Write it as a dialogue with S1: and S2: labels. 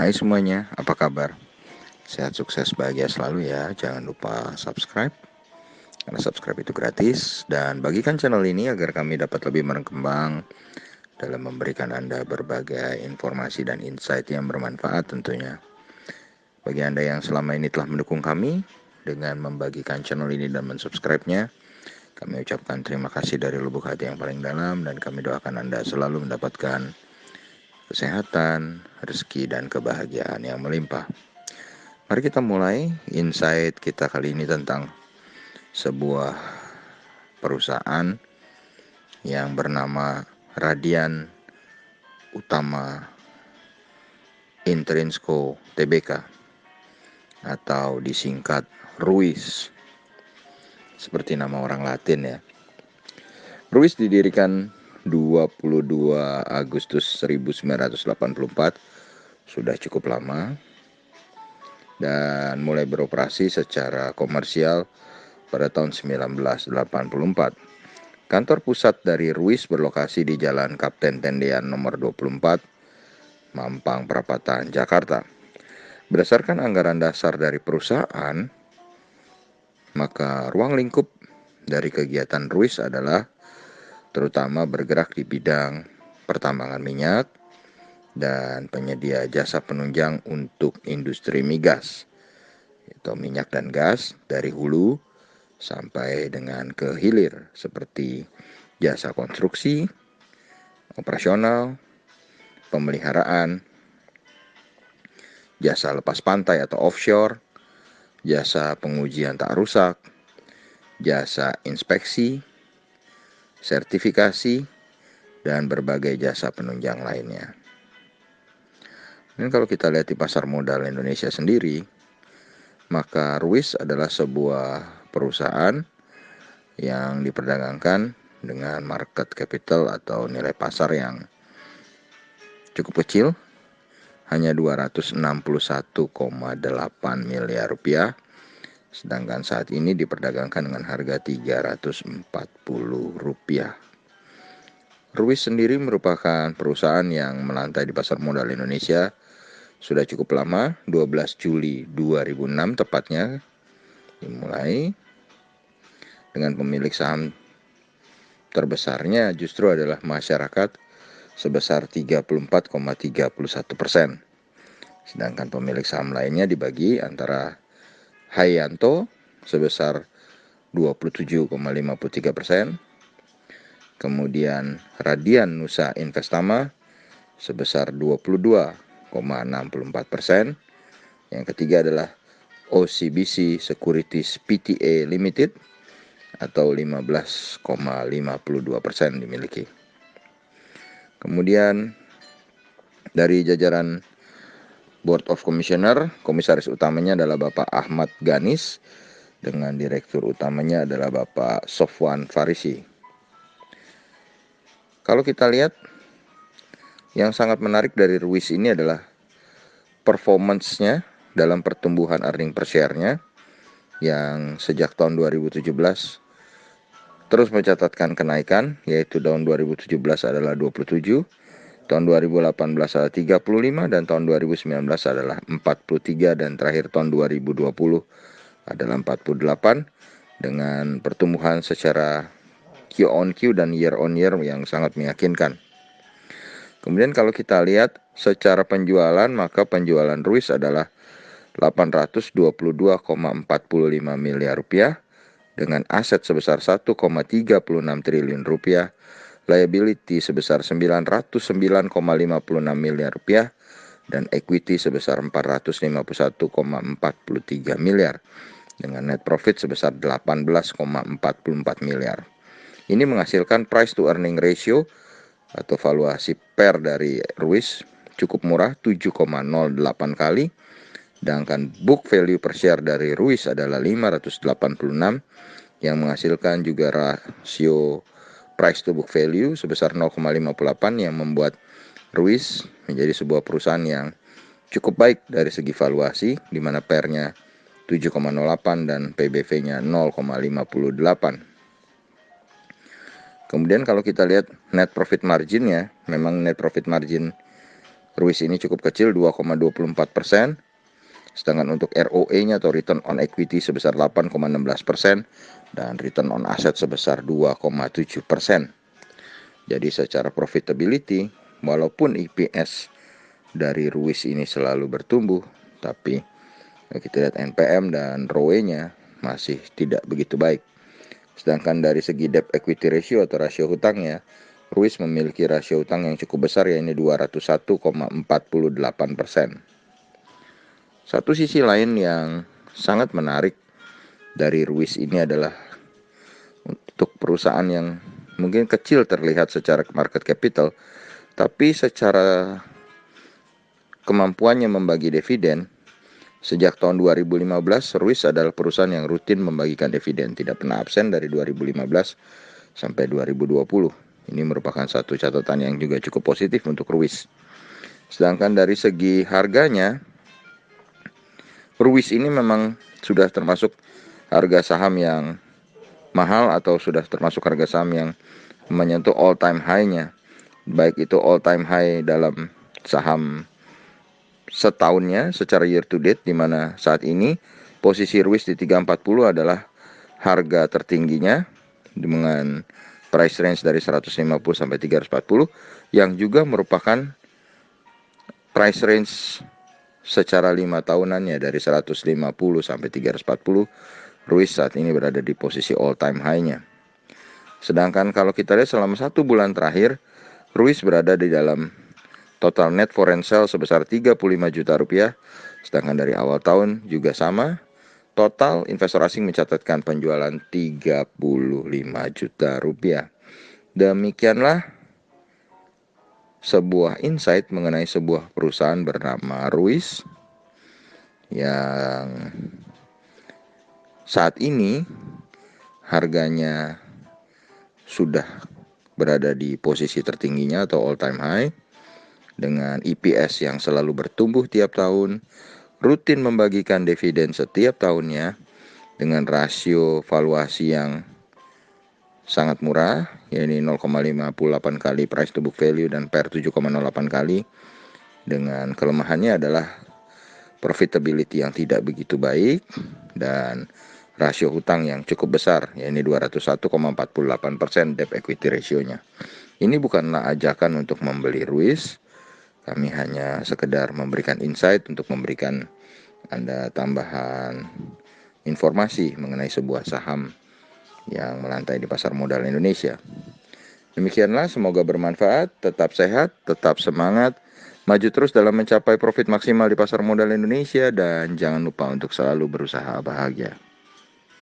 S1: Hai semuanya, apa kabar? Sehat, sukses, bahagia selalu ya. Jangan lupa subscribe, karena subscribe itu gratis. Dan bagikan channel ini agar kami dapat lebih berkembang dalam memberikan Anda berbagai informasi dan insight yang bermanfaat tentunya. Bagi Anda yang selama ini telah mendukung kami dengan membagikan channel ini dan mensubscribe-nya, kami ucapkan terima kasih dari lubuk hati yang paling dalam, dan kami doakan Anda selalu mendapatkan kesehatan, rezeki, dan kebahagiaan yang melimpah. Mari kita mulai insight kita kali ini tentang sebuah perusahaan yang bernama Radian Utama Intrinsco Tbk atau disingkat RUIS, seperti nama orang Latin ya. RUIS didirikan 22 Agustus 1984, sudah cukup lama, dan mulai beroperasi secara komersial pada tahun 1984. Kantor pusat dari RUIS berlokasi di Jalan Kapten Tendean nomor 24, Mampang Perapatan, Jakarta. Berdasarkan anggaran dasar dari perusahaan, maka ruang lingkup dari kegiatan RUIS adalah terutama bergerak di bidang pertambangan minyak dan penyedia jasa penunjang untuk industri migas, yaitu minyak dan gas dari hulu sampai dengan ke hilir, seperti jasa konstruksi, operasional, pemeliharaan, jasa lepas pantai atau offshore, jasa pengujian tak rusak, jasa inspeksi, sertifikasi, dan berbagai jasa penunjang lainnya. Dan kalau kita lihat di pasar modal Indonesia sendiri, maka RUIS adalah sebuah perusahaan yang diperdagangkan dengan market capital atau nilai pasar yang cukup kecil, hanya 261,8 miliar rupiah, sedangkan saat ini diperdagangkan dengan harga 340 rupiah. RUIS sendiri merupakan perusahaan yang melantai di pasar modal Indonesia sudah cukup lama, 12 Juli 2006 tepatnya dimulai, dengan pemilik saham terbesarnya justru adalah masyarakat sebesar 34,31%. Sedangkan pemilik saham lainnya dibagi antara Hayanto sebesar 27,53%, kemudian Radian Nusa Investama sebesar 22,64%. Yang ketiga adalah OCBC Securities Pte Limited atau 15,52% dimiliki. Kemudian dari jajaran Board of Commissioner, komisaris utamanya adalah Bapak Ahmad Ganis dengan direktur utamanya adalah Bapak Sofwan Farisi. Kalau kita lihat, yang sangat menarik dari RUIS ini adalah performance-nya dalam pertumbuhan earning per share-nya yang sejak tahun 2017 terus mencatatkan kenaikan, yaitu tahun 2017 adalah 27, tahun 2018 adalah 35, dan tahun 2019 adalah 43, dan terakhir tahun 2020 adalah 48, dengan pertumbuhan secara Q on Q dan year on year yang sangat meyakinkan. Kemudian kalau kita lihat secara penjualan, maka penjualan RUIS adalah 822,45 miliar rupiah dengan aset sebesar 1,36 triliun rupiah, liability sebesar 909,56 miliar rupiah, dan equity sebesar 451,43 miliar dengan net profit sebesar 18,44 miliar. Ini menghasilkan price to earning ratio atau valuasi per dari RUIS cukup murah, 7,08 kali. Sedangkan book value per share dari RUIS adalah 586 yang menghasilkan juga rasio price to book value sebesar 0,58 yang membuat RUIS menjadi sebuah perusahaan yang cukup baik dari segi valuasi, di mana PER-nya 7,08 dan PBV-nya 0,58. Kemudian kalau kita lihat net profit margin-nya, memang net profit margin Ruis ini cukup kecil 2,24%, sedangkan untuk ROE-nya atau return on equity sebesar 8,16% dan return on asset sebesar 2,7%. Jadi secara profitability, walaupun EPS dari Ruis ini selalu bertumbuh, tapi kita lihat NPM dan ROE-nya masih tidak begitu baik. Sedangkan dari segi debt equity ratio atau rasio hutangnya, Ruis memiliki rasio hutang yang cukup besar, yaitu 201,48%. Satu sisi lain yang sangat menarik dari Ruis ini adalah untuk perusahaan yang mungkin kecil terlihat secara market capital, tapi secara kemampuannya membagi dividen, sejak tahun 2015, Ruis adalah perusahaan yang rutin membagikan dividen, tidak pernah absen dari 2015 sampai 2020. Ini merupakan satu catatan yang juga cukup positif untuk Ruis. Sedangkan dari segi harganya, Ruis ini memang sudah termasuk harga saham yang mahal atau sudah termasuk harga saham yang menyentuh all time high-nya. Baik itu all time high dalam saham setahunnya secara year to date, di mana saat ini posisi Ruis di 340 adalah harga tertingginya dengan price range dari 150 sampai 340, yang juga merupakan price range secara 5 tahunannya dari 150 sampai 340. Ruis saat ini berada di posisi all time high-nya. Sedangkan kalau kita lihat selama 1 bulan terakhir, Ruis berada di dalam total net foreign sale sebesar 35 juta rupiah. Sedangkan dari awal tahun juga sama, total investor asing mencatatkan penjualan 35 juta rupiah. Demikianlah sebuah insight mengenai sebuah perusahaan bernama Ruis yang saat ini harganya sudah berada di posisi tertingginya atau all time high, dengan EPS yang selalu bertumbuh tiap tahun, rutin membagikan dividen setiap tahunnya, dengan rasio valuasi yang sangat murah, yaitu 0,58 kali price to book value dan PER 7,08 kali. Dengan kelemahannya adalah profitability yang tidak begitu baik dan rasio hutang yang cukup besar, yaitu 201,48% debt equity ratio-nya. Ini bukanlah ajakan untuk membeli Ruis. Kami hanya sekedar memberikan insight untuk memberikan Anda tambahan informasi mengenai sebuah saham yang melantai di pasar modal Indonesia. Demikianlah, semoga bermanfaat, tetap sehat, tetap semangat, maju terus dalam mencapai profit maksimal di pasar modal Indonesia, dan jangan lupa untuk selalu berusaha bahagia.